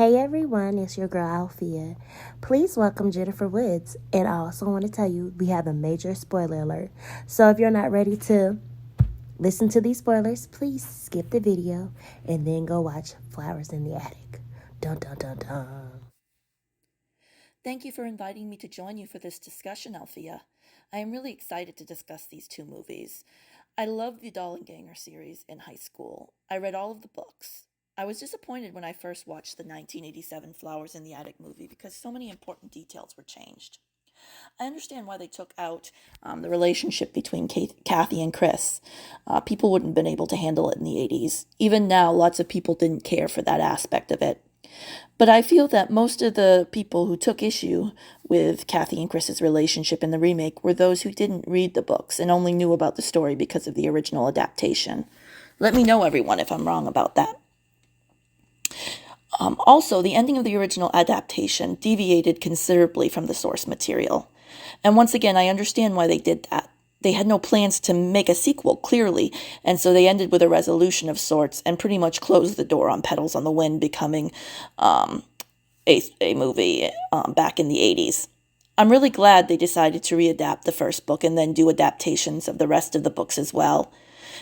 Hey everyone, it's your girl Althea. Please welcome Jennifer Woods. And I also want to tell you we have a major spoiler alert. So if you're not ready to listen to these spoilers, please skip the video and then go watch Flowers in the Attic. Dun dun dun dun. Thank you for inviting me to join you for this discussion, Althea. I am really excited to discuss these two movies. I loved the Dollenganger series in high school. I read all of the books. I was disappointed when I first watched the 1987 Flowers in the Attic movie because so many important details were changed. I understand why they took out the relationship between Kathy and Chris. People wouldn't have been able to handle it in the 80s. Even now, lots of people didn't care for that aspect of it. But I feel that most of the people who took issue with Kathy and Chris's relationship in the remake were those who didn't read the books and only knew about the story because of the original adaptation. Let me know, everyone, if I'm wrong about that. Also, the ending of the original adaptation deviated considerably from the source material. And once again, I understand why they did that. They had no plans to make a sequel, clearly, and so they ended with a resolution of sorts and pretty much closed the door on Petals on the Wind becoming a movie back in the 80s. I'm really glad they decided to readapt the first book and then do adaptations of the rest of the books as well.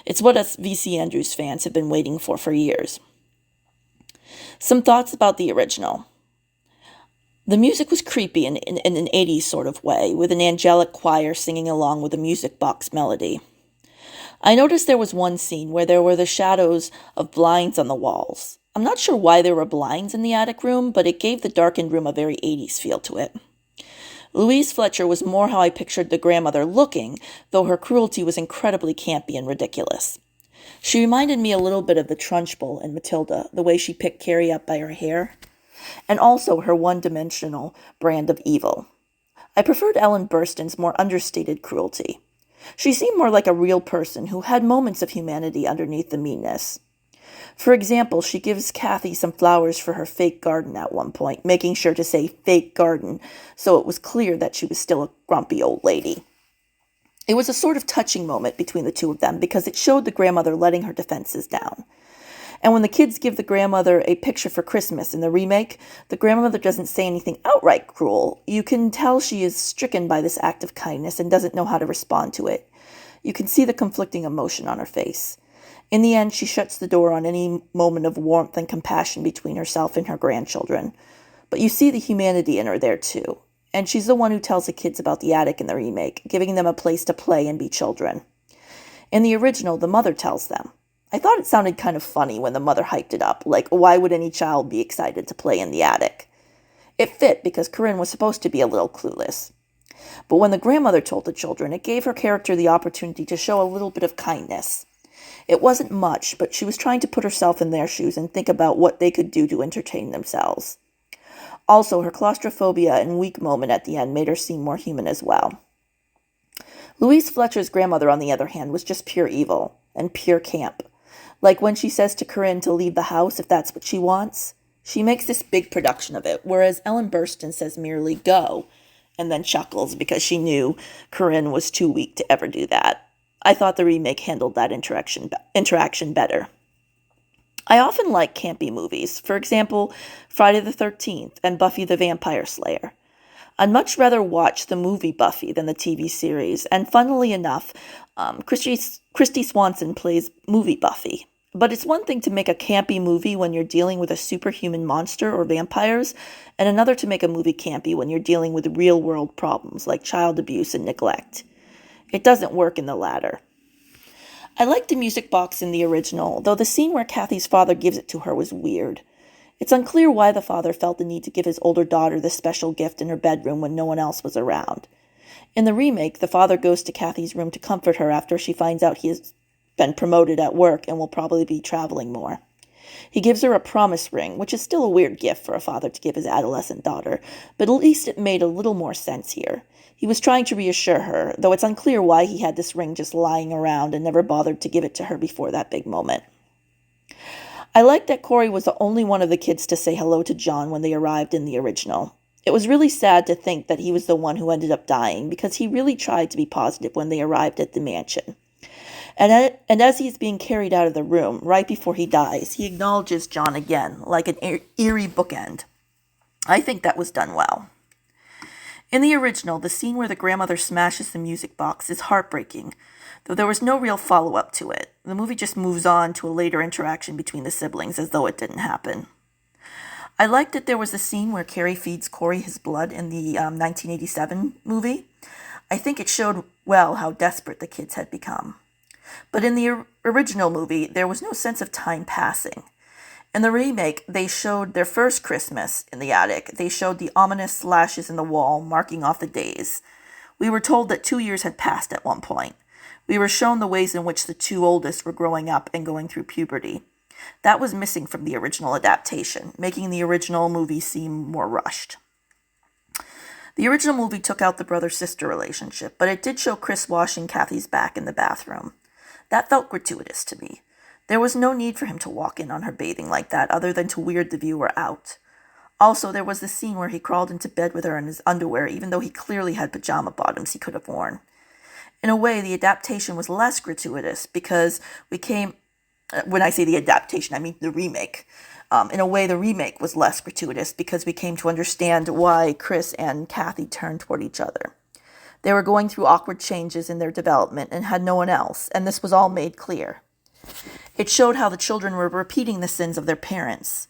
It's what us V.C. Andrews fans have been waiting for years. Some thoughts about the original. The music was creepy in an 80s sort of way, with an angelic choir singing along with a music box melody. I noticed there was one scene where there were the shadows of blinds on the walls. I'm not sure why there were blinds in the attic room, but it gave the darkened room a very 80s feel to it. Louise Fletcher was more how I pictured the grandmother looking, though her cruelty was incredibly campy and ridiculous. She reminded me a little bit of the Trunchbull in Matilda, the way she picked Carrie up by her hair, and also her one-dimensional brand of evil. I preferred Ellen Burstyn's more understated cruelty. She seemed more like a real person who had moments of humanity underneath the meanness. For example, she gives Kathy some flowers for her fake garden at one point, making sure to say fake garden so it was clear that she was still a grumpy old lady. It was a sort of touching moment between the two of them because it showed the grandmother letting her defenses down. And when the kids give the grandmother a picture for Christmas in the remake, the grandmother doesn't say anything outright cruel. You can tell she is stricken by this act of kindness and doesn't know how to respond to it. You can see the conflicting emotion on her face. In the end, she shuts the door on any moment of warmth and compassion between herself and her grandchildren. But you see the humanity in her there too. And she's the one who tells the kids about the attic in the remake, giving them a place to play and be children. In the original, the mother tells them. I thought it sounded kind of funny when the mother hyped it up, like why would any child be excited to play in the attic? It fit because Corinne was supposed to be a little clueless. But when the grandmother told the children, it gave her character the opportunity to show a little bit of kindness. It wasn't much, but she was trying to put herself in their shoes and think about what they could do to entertain themselves. Also, her claustrophobia and weak moment at the end made her seem more human as well. Louise Fletcher's grandmother, on the other hand, was just pure evil and pure camp. Like when she says to Corinne to leave the house if that's what she wants. She makes this big production of it, whereas Ellen Burstyn says merely go, and then chuckles because she knew Corinne was too weak to ever do that. I thought the remake handled that interaction better. I often like campy movies, for example, Friday the 13th and Buffy the Vampire Slayer. I'd much rather watch the movie Buffy than the TV series, and funnily enough, Christy Swanson plays movie Buffy. But it's one thing to make a campy movie when you're dealing with a superhuman monster or vampires, and another to make a movie campy when you're dealing with real-world problems like child abuse and neglect. It doesn't work in the latter. I liked the music box in the original, though the scene where Kathy's father gives it to her was weird. It's unclear why the father felt the need to give his older daughter this special gift in her bedroom when no one else was around. In the remake, the father goes to Kathy's room to comfort her after she finds out he has been promoted at work and will probably be traveling more. He gives her a promise ring, which is still a weird gift for a father to give his adolescent daughter, but at least it made a little more sense here. He was trying to reassure her, though it's unclear why he had this ring just lying around and never bothered to give it to her before that big moment. I liked that Corey was the only one of the kids to say hello to John when they arrived in the original. It was really sad to think that he was the one who ended up dying because he really tried to be positive when they arrived at the mansion. And as he's being carried out of the room, right before he dies, he acknowledges John again, like an eerie bookend. I think that was done well. In the original, the scene where the grandmother smashes the music box is heartbreaking, though there was no real follow-up to it. The movie just moves on to a later interaction between the siblings as though it didn't happen. I liked that there was a scene where Carrie feeds Corey his blood in the 1987 movie. I think it showed well how desperate the kids had become. But in the original movie, there was no sense of time passing. In the remake, they showed their first Christmas in the attic. They showed the ominous slashes in the wall, marking off the days. We were told that 2 years had passed at one point. We were shown the ways in which the two oldest were growing up and going through puberty. That was missing from the original adaptation, making the original movie seem more rushed. The original movie took out the brother-sister relationship, but it did show Chris washing Kathy's back in the bathroom. That felt gratuitous to me. There was no need for him to walk in on her bathing like that, other than to weird the viewer out. Also, there was the scene where he crawled into bed with her in his underwear, even though he clearly had pajama bottoms he could have worn. In a way, the adaptation was less gratuitous because when I say the adaptation, I mean the remake. In a way, the remake was less gratuitous because we came to understand why Chris and Kathy turned toward each other. They were going through awkward changes in their development and had no one else, and this was all made clear. It showed how the children were repeating the sins of their parents.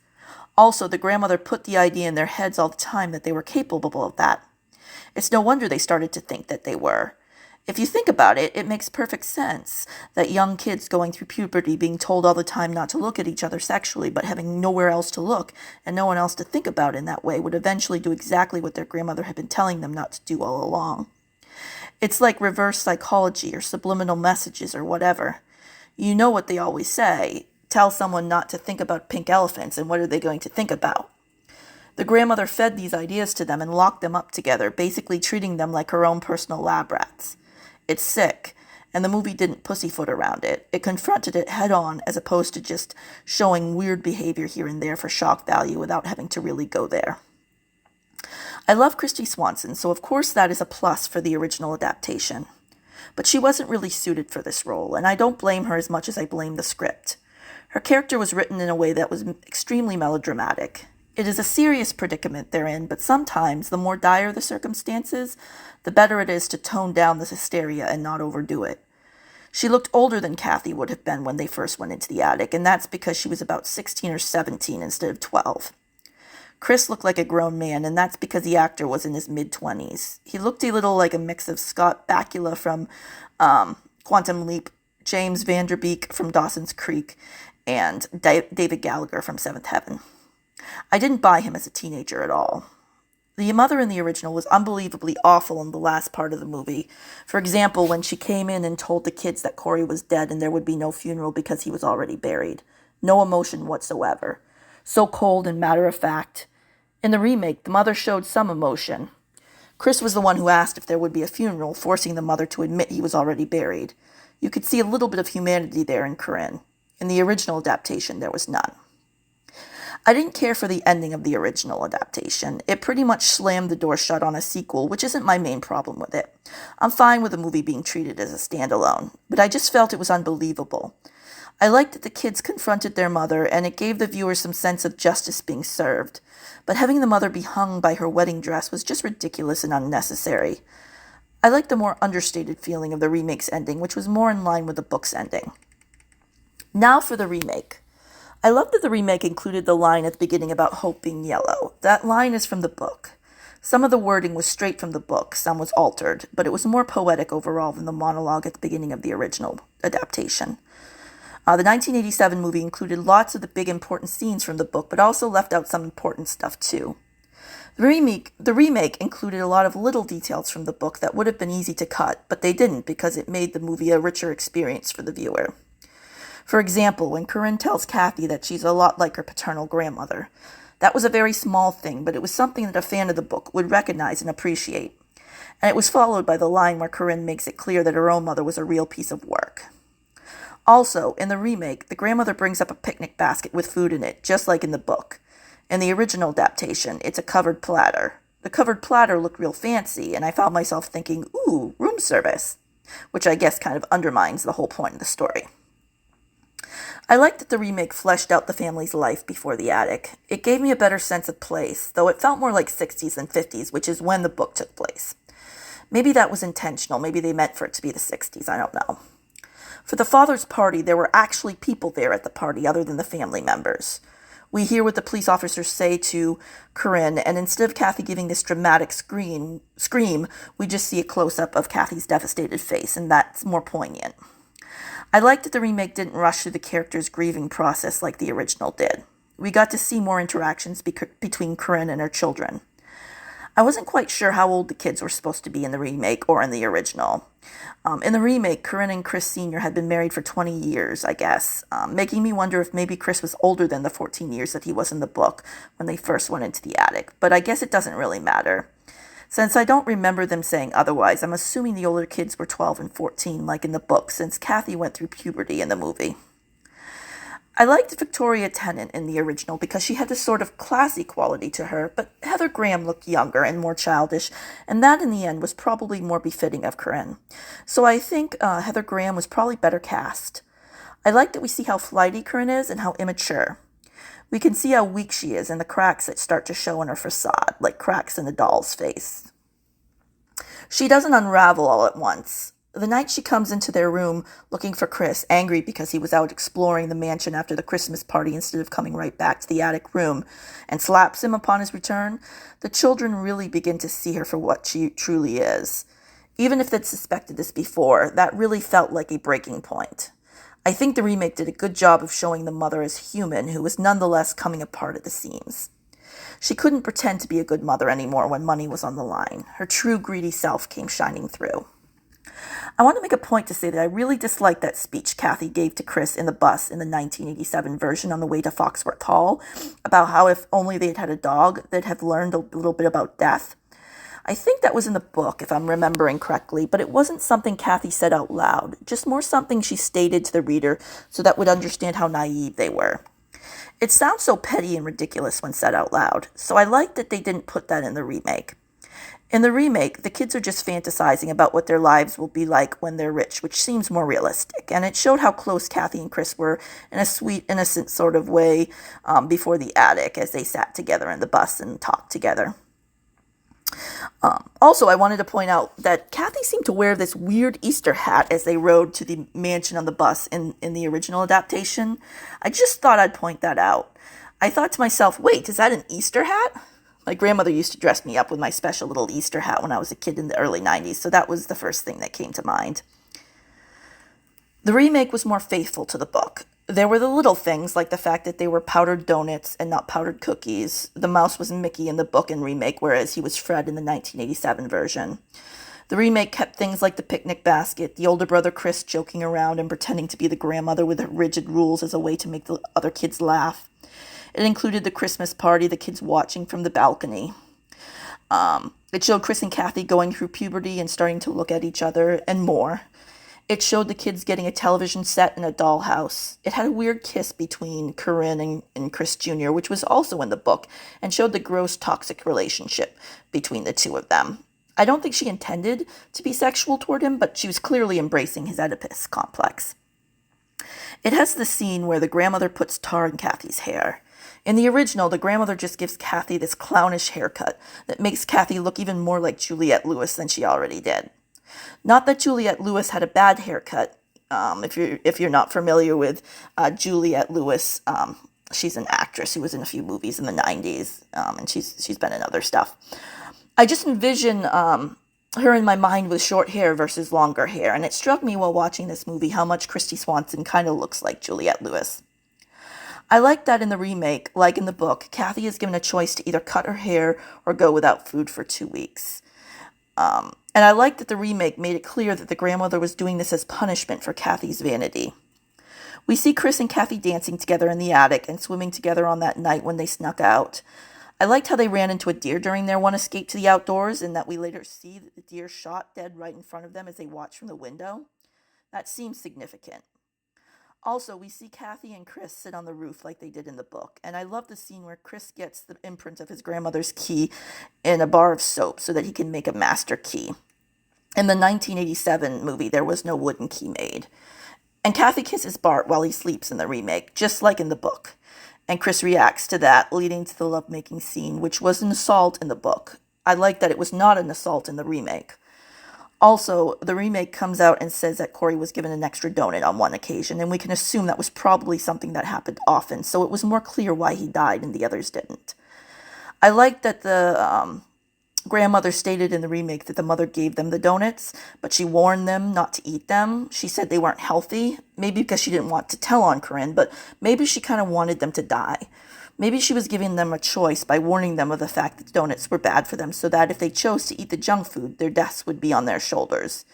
Also, the grandmother put the idea in their heads all the time that they were capable of that. It's no wonder they started to think that they were. If you think about it, it makes perfect sense that young kids going through puberty being told all the time not to look at each other sexually, but having nowhere else to look and no one else to think about in that way would eventually do exactly what their grandmother had been telling them not to do all along. It's like reverse psychology or subliminal messages or whatever. You know what they always say. Tell someone not to think about pink elephants, and what are they going to think about? The grandmother fed these ideas to them and locked them up together, basically treating them like her own personal lab rats. It's sick, and the movie didn't pussyfoot around it. It confronted it head on as opposed to just showing weird behavior here and there for shock value without having to really go there. I love Kristy Swanson, so of course that is a plus for the original adaptation. But she wasn't really suited for this role, and I don't blame her as much as I blame the script. Her character was written in a way that was extremely melodramatic. It is a serious predicament they're in, but sometimes the more dire the circumstances, the better it is to tone down the hysteria and not overdo it. She looked older than Kathy would have been when they first went into the attic, and that's because she was about 16 or 17 instead of 12. Chris looked like a grown man, and that's because the actor was in his mid-20s. He looked a little like a mix of Scott Bakula from Quantum Leap, James Van Der Beek from Dawson's Creek, and David Gallagher from Seventh Heaven. I didn't buy him as a teenager at all. The mother in the original was unbelievably awful in the last part of the movie. For example, when she came in and told the kids that Corey was dead and there would be no funeral because he was already buried. No emotion whatsoever. So cold and matter-of-fact. In the remake, the mother showed some emotion. Chris was the one who asked if there would be a funeral, forcing the mother to admit he was already buried. You could see a little bit of humanity there in Corinne. In the original adaptation, there was none. I didn't care for the ending of the original adaptation. It pretty much slammed the door shut on a sequel, which isn't my main problem with it. I'm fine with the movie being treated as a standalone, but I just felt it was unbelievable. I liked that the kids confronted their mother, and it gave the viewer some sense of justice being served. But having the mother be hung by her wedding dress was just ridiculous and unnecessary. I liked the more understated feeling of the remake's ending, which was more in line with the book's ending. Now for the remake. I love that the remake included the line at the beginning about hope being yellow. That line is from the book. Some of the wording was straight from the book, some was altered, but it was more poetic overall than the monologue at the beginning of the original adaptation. The 1987 movie included lots of the big important scenes from the book, but also left out some important stuff too. The remake included a lot of little details from the book that would have been easy to cut, but they didn't because it made the movie a richer experience for the viewer. For example, when Corinne tells Kathy that she's a lot like her paternal grandmother. That was a very small thing, but it was something that a fan of the book would recognize and appreciate. And it was followed by the line where Corinne makes it clear that her own mother was a real piece of work. Also, in the remake, the grandmother brings up a picnic basket with food in it, just like in the book. In the original adaptation, it's a covered platter. The covered platter looked real fancy, and I found myself thinking, ooh, room service. which I guess kind of undermines the whole point of the story. I liked that the remake fleshed out the family's life before the attic. It gave me a better sense of place, though it felt more like 60s than 50s, which is when the book took place. Maybe that was intentional. Maybe they meant for it to be the 60s. I don't know. For the father's party, there were actually people there at the party other than the family members. We hear what the police officers say to Corinne, and instead of Kathy giving this dramatic scream, we just see a close-up of Kathy's devastated face, and that's more poignant. I liked that the remake didn't rush through the character's grieving process like the original did. We got to see more interactions between Corinne and her children. I wasn't quite sure how old the kids were supposed to be in the remake or in the original. In the remake, Corinne and Chris Sr. had been married for 20 years, I guess, making me wonder if maybe Chris was older than the 14 years that he was in the book when they first went into the attic, but I guess it doesn't really matter. Since I don't remember them saying otherwise, I'm assuming the older kids were 12 and 14 like in the book, since Kathy went through puberty in the movie. I liked Victoria Tennant in the original because she had this sort of classy quality to her, but Heather Graham looked younger and more childish, and that in the end was probably more befitting of Corinne. So I think Heather Graham was probably better cast. I like that we see how flighty Corinne is and how immature. We can see how weak she is and the cracks that start to show in her facade, like cracks in a doll's face. She doesn't unravel all at once. The night she comes into their room looking for Chris, angry because he was out exploring the mansion after the Christmas party instead of coming right back to the attic room, and slaps him upon his return, the children really begin to see her for what she truly is. Even if they'd suspected this before, that really felt like a breaking point. I think the remake did a good job of showing the mother as human, who was nonetheless coming apart at the seams. She couldn't pretend to be a good mother anymore when money was on the line. Her true greedy self came shining through. I want to make a point to say that I really disliked that speech Kathy gave to Chris in the bus in the 1987 version on the way to Foxworth Hall about how if only they'd had a dog, they'd have learned a little bit about death. I think that was in the book, if I'm remembering correctly, but it wasn't something Kathy said out loud, just more something she stated to the reader so that would understand how naive they were. It sounds so petty and ridiculous when said out loud, so I like that they didn't put that in the remake. In the remake, the kids are just fantasizing about what their lives will be like when they're rich, which seems more realistic. And it showed how close Kathy and Chris were in a sweet, innocent sort of way before the attic as they sat together in the bus and talked together. Also, I wanted to point out that Kathy seemed to wear this weird Easter hat as they rode to the mansion on the bus in the original adaptation. I just thought I'd point that out. I thought to myself, wait, is that an Easter hat? My grandmother used to dress me up with my special little Easter hat when I was a kid in the early 90s, so that was the first thing that came to mind. The remake was more faithful to the book. There were the little things, like the fact that they were powdered donuts and not powdered cookies. The mouse was Mickey in the book and remake, whereas he was Fred in the 1987 version. The remake kept things like the picnic basket, the older brother Chris joking around and pretending to be the grandmother with rigid rules as a way to make the other kids laugh. It included the Christmas party, the kids watching from the balcony. It showed Chris and Kathy going through puberty and starting to look at each other, and more. It showed the kids getting a television set and a dollhouse. It had a weird kiss between Corinne and Chris Jr., which was also in the book, and showed the gross, toxic relationship between the two of them. I don't think she intended to be sexual toward him, but she was clearly embracing his Oedipus complex. It has the scene where the grandmother puts tar in Kathy's hair. In the original, the grandmother just gives Kathy this clownish haircut that makes Kathy look even more like Juliette Lewis than she already did. Not that Juliette Lewis had a bad haircut. If you're not familiar with Juliette Lewis, she's an actress who was in a few movies in the 90s, and she's been in other stuff. I just envision her in my mind with short hair versus longer hair, and it struck me while watching this movie how much Kristy Swanson kind of looks like Juliette Lewis. I like that in the remake, like in the book, Kathy is given a choice to either cut her hair or go without food for 2 weeks. And I like that the remake made it clear that the grandmother was doing this as punishment for Kathy's vanity. We see Chris and Kathy dancing together in the attic and swimming together on that night when they snuck out. I liked how they ran into a deer during their one escape to the outdoors, and that we later see that the deer shot dead right in front of them as they watched from the window. That seems significant. Also, we see Kathy and Chris sit on the roof like they did in the book, and I love the scene where Chris gets the imprint of his grandmother's key in a bar of soap so that he can make a master key. In the 1987 movie, there was no wooden key made. And Kathy kisses Bart while he sleeps in the remake, just like in the book. And Chris reacts to that, leading to the lovemaking scene, which was an assault in the book. I like that it was not an assault in the remake. Also, the remake comes out and says that Corey was given an extra donut on one occasion, and we can assume that was probably something that happened often, so it was more clear why he died and the others didn't. I like that the grandmother stated in the remake that the mother gave them the donuts, but she warned them not to eat them. She said they weren't healthy, maybe because she didn't want to tell on Corinne, but maybe she kind of wanted them to die. Maybe she was giving them a choice by warning them of the fact that donuts were bad for them so that if they chose to eat the junk food, their deaths would be on their shoulders.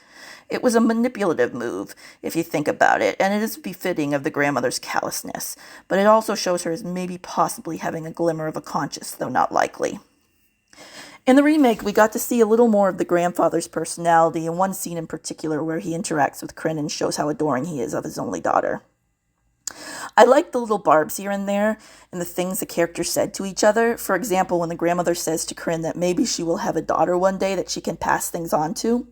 It was a manipulative move, if you think about it, and it is befitting of the grandmother's callousness, but it also shows her as maybe possibly having a glimmer of a conscience, though not likely. In the remake, we got to see a little more of the grandfather's personality in one scene in particular where he interacts with Corinne and shows how adoring he is of his only daughter. I like the little barbs here and there and the things the characters said to each other. For example, when the grandmother says to Corinne that maybe she will have a daughter one day that she can pass things on to.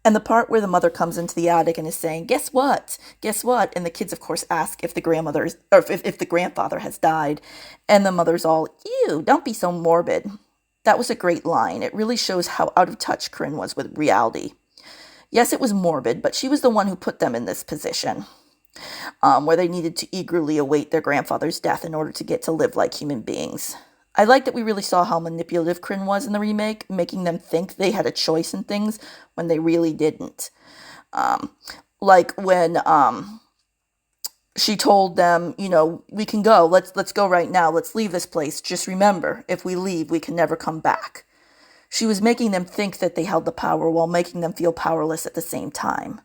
And the part where the mother comes into the attic and is saying, "Guess what? Guess what?" And the kids, of course, ask if the grandmother or if the grandfather has died. And the mother's all, "Ew, don't be so morbid." That was a great line. It really shows how out of touch Corinne was with reality. Yes, it was morbid, but she was the one who put them in this position. Where they needed to eagerly await their grandfather's death in order to get to live like human beings. I like that we really saw how manipulative Corinne was in the remake, making them think they had a choice in things when they really didn't. Like when she told them, "We can go. Let's go right now. Let's leave this place. Just remember, if we leave, we can never come back." She was making them think that they held the power while making them feel powerless at the same time.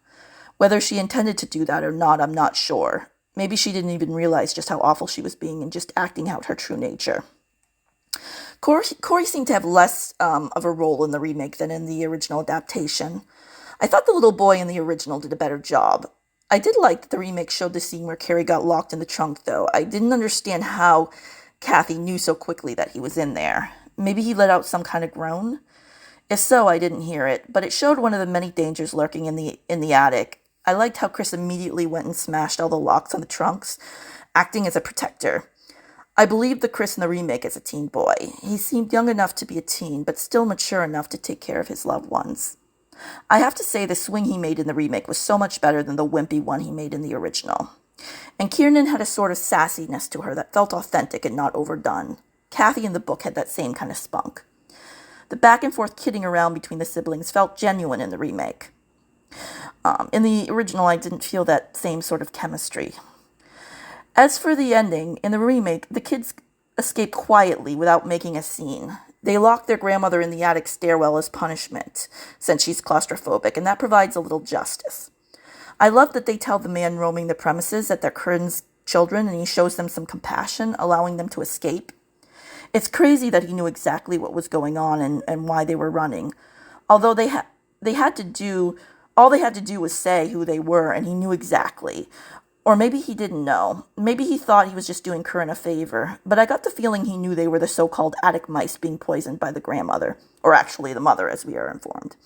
Whether she intended to do that or not, I'm not sure. Maybe she didn't even realize just how awful she was being and just acting out her true nature. Corey seemed to have less of a role in the remake than in the original adaptation. I thought the little boy in the original did a better job. I did like that the remake showed the scene where Carrie got locked in the trunk, though. I didn't understand how Kathy knew so quickly that he was in there. Maybe he let out some kind of groan? If so, I didn't hear it, but it showed one of the many dangers lurking in the attic. I liked how Chris immediately went and smashed all the locks on the trunks, acting as a protector. I believed the Chris in the remake as a teen boy. He seemed young enough to be a teen, but still mature enough to take care of his loved ones. I have to say the swing he made in the remake was so much better than the wimpy one he made in the original. And Kiernan had a sort of sassiness to her that felt authentic and not overdone. Kathy in the book had that same kind of spunk. The back and forth kidding around between the siblings felt genuine in the remake. In the original, I didn't feel that same sort of chemistry. As for the ending, in the remake, the kids escape quietly without making a scene. They lock their grandmother in the attic stairwell as punishment, since she's claustrophobic, and that provides a little justice. I love that they tell the man roaming the premises that they're Corinne's children, and he shows them some compassion, allowing them to escape. It's crazy that he knew exactly what was going on and why they were running. Although all they had to do was say who they were, and he knew exactly. Or maybe he didn't know. Maybe he thought he was just doing Corinne a favor. But I got the feeling he knew they were the so-called attic mice being poisoned by the grandmother. Or actually the mother, as we are informed.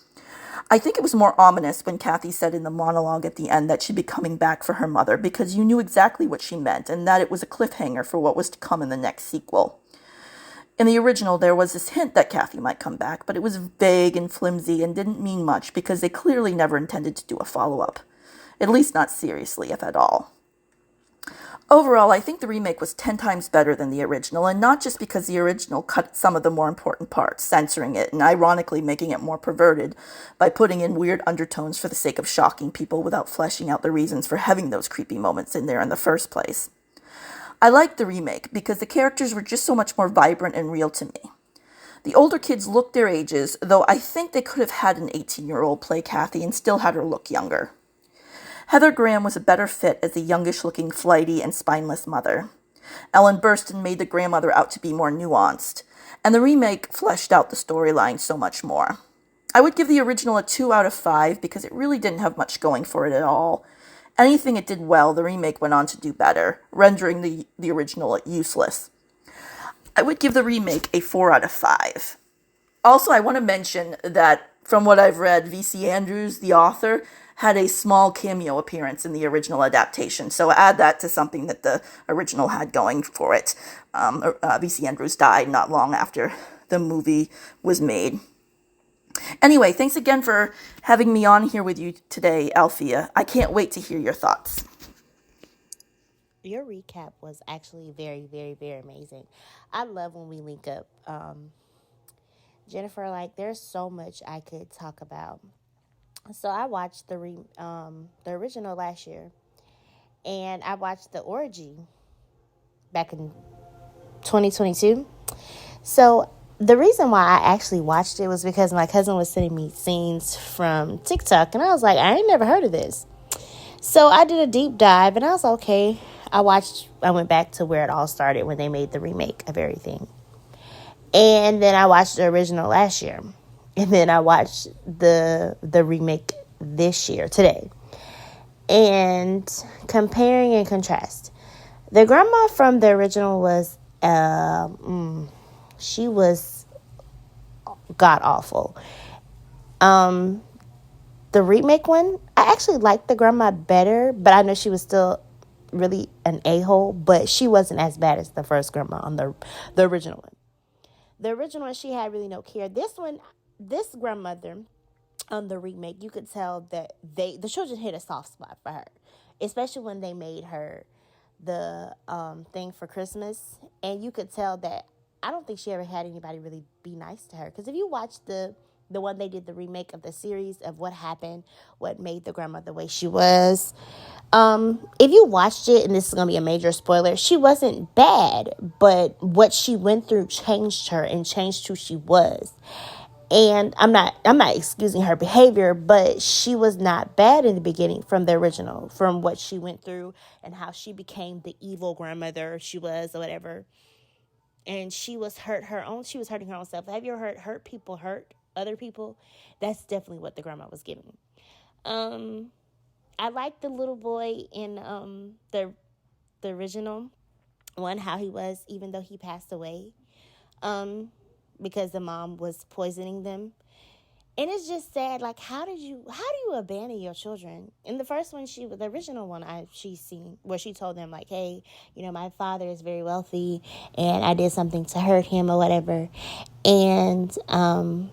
I think it was more ominous when Kathy said in the monologue at the end that she'd be coming back for her mother, because you knew exactly what she meant, and that it was a cliffhanger for what was to come in the next sequel. In the original, there was this hint that Kathy might come back, but it was vague and flimsy and didn't mean much because they clearly never intended to do a follow-up. At least not seriously, if at all. Overall, I think the remake was 10 times better than the original, and not just because the original cut some of the more important parts, censoring it and ironically making it more perverted by putting in weird undertones for the sake of shocking people without fleshing out the reasons for having those creepy moments in there in the first place. I liked the remake because the characters were just so much more vibrant and real to me. The older kids looked their ages, though I think they could have had an 18-year-old play Kathy and still had her look younger. Heather Graham was a better fit as the youngish-looking, flighty, and spineless mother. Ellen Burstyn made the grandmother out to be more nuanced, and the remake fleshed out the storyline so much more. I would give the original a 2 out of 5 because it really didn't have much going for it at all. Anything it did well, the remake went on to do better, rendering the original useless. I would give the remake a 4 out of 5. Also, I want to mention that from what I've read, V.C. Andrews, the author, had a small cameo appearance in the original adaptation. So add that to something that the original had going for it. V.C. Andrews died not long after the movie was made. Anyway, thanks again for having me on here with you today, Althea. I can't wait to hear your thoughts. Your recap was actually very, very, very amazing. I love when we link up. Jennifer, like, there's so much I could talk about. So I watched the original last year, and I watched the orgy back in 2022. So the reason why I actually watched it was because my cousin was sending me scenes from TikTok, and I was like, I ain't never heard of this. So I did a deep dive, and I was like, okay. I went back to where it all started when they made the remake of everything. And then I watched the original last year. And then I watched the remake this year, today. And comparing and contrast. The grandma from the original was, she was god awful. The remake one, I actually liked the grandma better, but I know she was still really an a-hole, but she wasn't as bad as the first grandma on the original one. The original one, she had really no care. This grandmother on the remake, you could tell that the children hit a soft spot for her, especially when they made her the thing for Christmas, and you could tell that I don't think she ever had anybody really be nice to her. Because if you watch the one they did the remake of the series of what happened, what made the grandma the way she was. If you watched it, and this is going to be a major spoiler, she wasn't bad, but what she went through changed her and changed who she was. And I'm not excusing her behavior, but she was not bad in the beginning from the original, from what she went through and how she became the evil grandmother she was or whatever. And she was hurting her own self. Have you ever heard hurt people hurt other people? That's definitely what the grandma was giving. I like the little boy in the original one, how he was, even though he passed away, because the mom was poisoning them. And it's just sad, like, how do you abandon your children? In the first one, the original one she's seen, where she told them, like, hey, my father is very wealthy, and I did something to hurt him or whatever, and I'm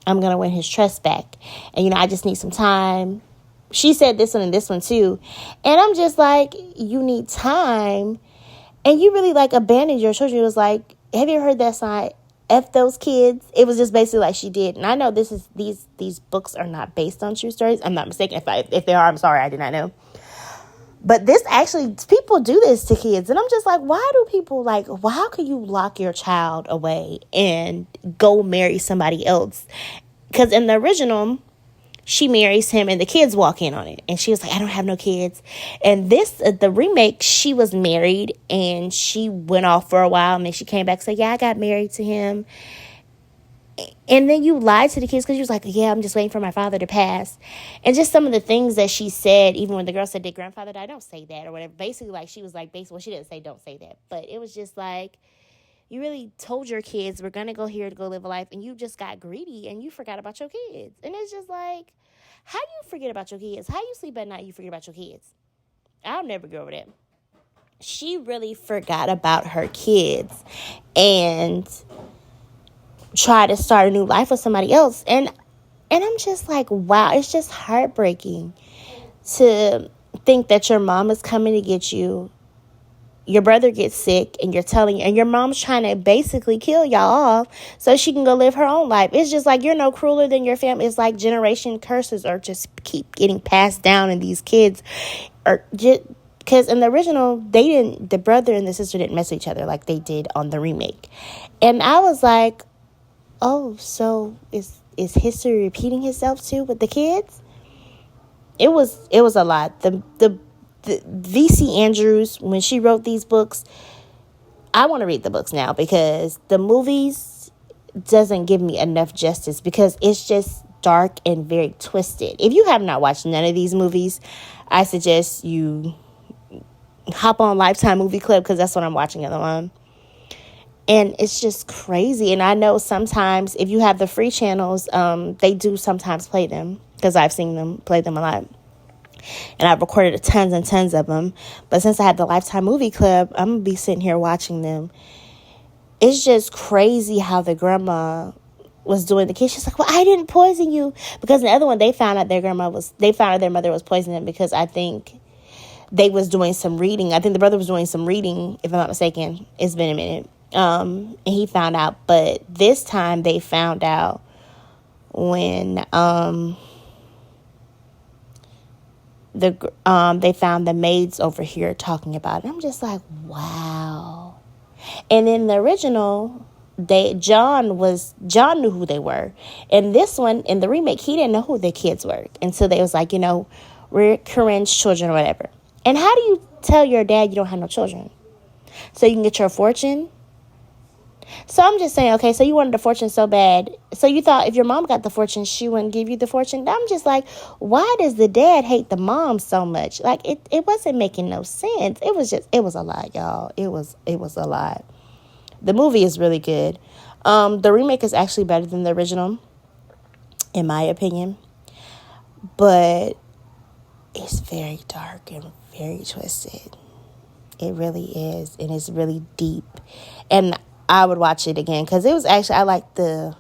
gonna win his trust back, and I just need some time. She said this one and this one too, and I'm just like, you need time, and you really like abandoned your children. It was like, have you ever heard that song? F those kids. It was just basically like she did. And I know these books are not based on true stories. I'm not mistaken. If they are, I'm sorry, I did not know. But this actually, people do this to kids. And I'm just like, why do people how can you lock your child away and go marry somebody else? Because in the original, she marries him and the kids walk in on it. And she was like, I don't have no kids. And the remake, she was married and she went off for a while. And then she came back and said, yeah, I got married to him. And then you lied to the kids because you was like, yeah, I'm just waiting for my father to pass. And just some of the things that she said, even when the girl said, did grandfather die? Don't say that or whatever. Basically, she was like, well, she didn't say don't say that. But it was just like, you really told your kids, we're going to go here to go live a life. And you just got greedy and you forgot about your kids. And it's just like, how do you forget about your kids? How you sleep at night, you forget about your kids? I'll never get over that. She really forgot about her kids and tried to start a new life with somebody else. And I'm just like, wow, it's just heartbreaking to think that your mom is coming to get you. Your brother gets sick and and your mom's trying to basically kill y'all off so she can go live her own life. It's just like, you're no crueler than your family. It's like generation curses are just keep getting passed down, and these kids are just, because in the original, the brother and the sister didn't mess with each other like they did on the remake. And I was like, oh, so is history repeating itself too with the kids? It was a lot. The V.C. Andrews, when she wrote these books, I want to read the books now because the movies doesn't give me enough justice because it's just dark and very twisted. If you have not watched none of these movies, I suggest you hop on Lifetime Movie Club because that's what I'm watching at the moment. And it's just crazy. And I know sometimes if you have the free channels, they do sometimes play them because I've seen them play them a lot. And I've recorded tons and tons of them. But since I had the Lifetime Movie Club, I'm going to be sitting here watching them. It's just crazy how the grandma was doing the kids. She's like, well, I didn't poison you. Because in the other one, they found out their mother was poisoning them because I think they was doing some reading. I think the brother was doing some reading, if I'm not mistaken. It's been a minute. And he found out. But this time they found out when they found the maids over here talking about it. I'm just like, wow. And in the original, John knew who they were. And this one, in the remake, he didn't know who the kids were. And so they was like, we're Corinne's children or whatever. And how do you tell your dad you don't have no children? So you can get your fortune? So I'm just saying, okay, so you wanted the fortune so bad. So you thought if your mom got the fortune, she wouldn't give you the fortune. I'm just like, why does the dad hate the mom so much? Like, it wasn't making no sense. It was a lot, y'all. It was a lot. The movie is really good. The remake is actually better than the original, in my opinion. But it's very dark and very twisted. It really is, and it's really deep. And I would watch it again because it was actually I like the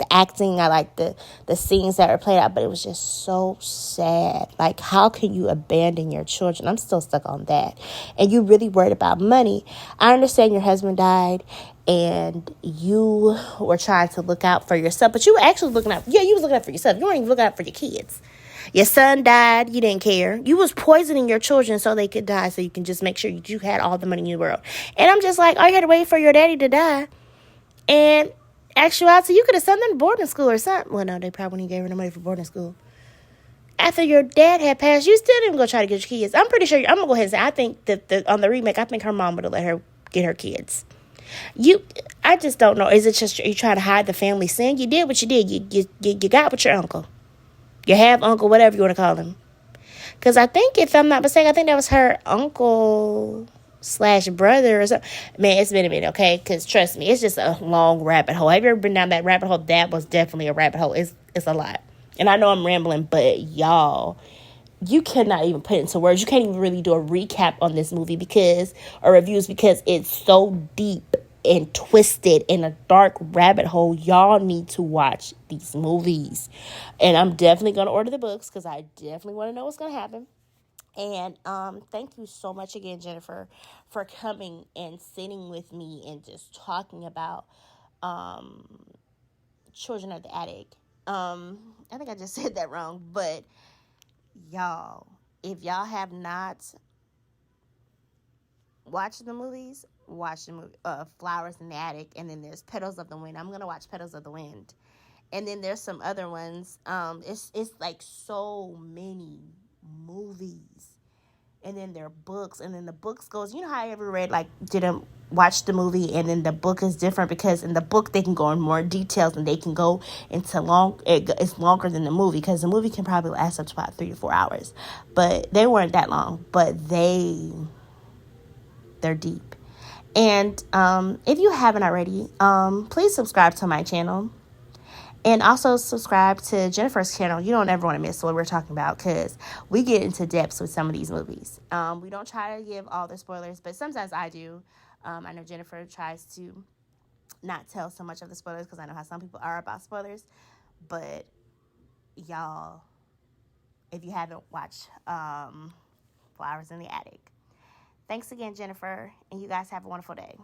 acting, I like the scenes that were played out, but it was just so sad. Like, how can you abandon your children? I'm still stuck on that. And you really worried about money. I understand your husband died and you were trying to look out for yourself, but you were actually looking out. Yeah, you was looking out for yourself. You weren't even looking out for your kids. Your son died. You didn't care. You was poisoning your children so they could die so you can just make sure you had all the money in the world. And I'm just like, oh, you had to wait for your daddy to die. And actuality, you could have sent them to boarding school or something. Well, no, they probably wouldn't give her no money for boarding school. After your dad had passed, you still didn't go try to get your kids. I'm pretty sure, I'm going to go ahead and say, I think that on the remake, I think her mom would have let her get her kids. I just don't know. Is it just you trying to hide the family sin? You did what you did. You got with your uncle. Your half uncle, whatever you want to call him. Because I think, if I'm not mistaken, I think that was her uncle / brother or something. Man, it's been a minute, okay? Because trust me, it's just a long rabbit hole. Have you ever been down that rabbit hole? That was definitely a rabbit hole. It's a lot. And I know I'm rambling, but y'all, you cannot even put it into words. You can't even really do a recap on this movie or reviews because it's so deep and twisted in a dark rabbit hole. Y'all need to watch these movies. And I'm definitely going to order the books because I definitely want to know what's going to happen. And thank you so much again, Jennifer, for coming and sitting with me and just talking about Children of the Attic. I think I just said that wrong, but y'all, if y'all have not watched the movies, watch the movie Flowers in the Attic, and then there's Petals of the Wind. I'm gonna watch Petals of the Wind, and then there's some other ones. It's like so many movies, and then there are books, and then the books goes. You know how I ever read didn't watch the movie, and then the book is different because in the book they can go in more details and they can go into it's longer than the movie because the movie can probably last up to about 3 to 4 hours, but they weren't that long, but they're deep. And if you haven't already, please subscribe to my channel. And also subscribe to Jennifer's channel. You don't ever want to miss what we're talking about because we get into depths with some of these movies. We don't try to give all the spoilers, but sometimes I do. I know Jennifer tries to not tell so much of the spoilers because I know how some people are about spoilers. But y'all, if you haven't watched Flowers in the Attic, thanks again, Jennifer, and you guys have a wonderful day.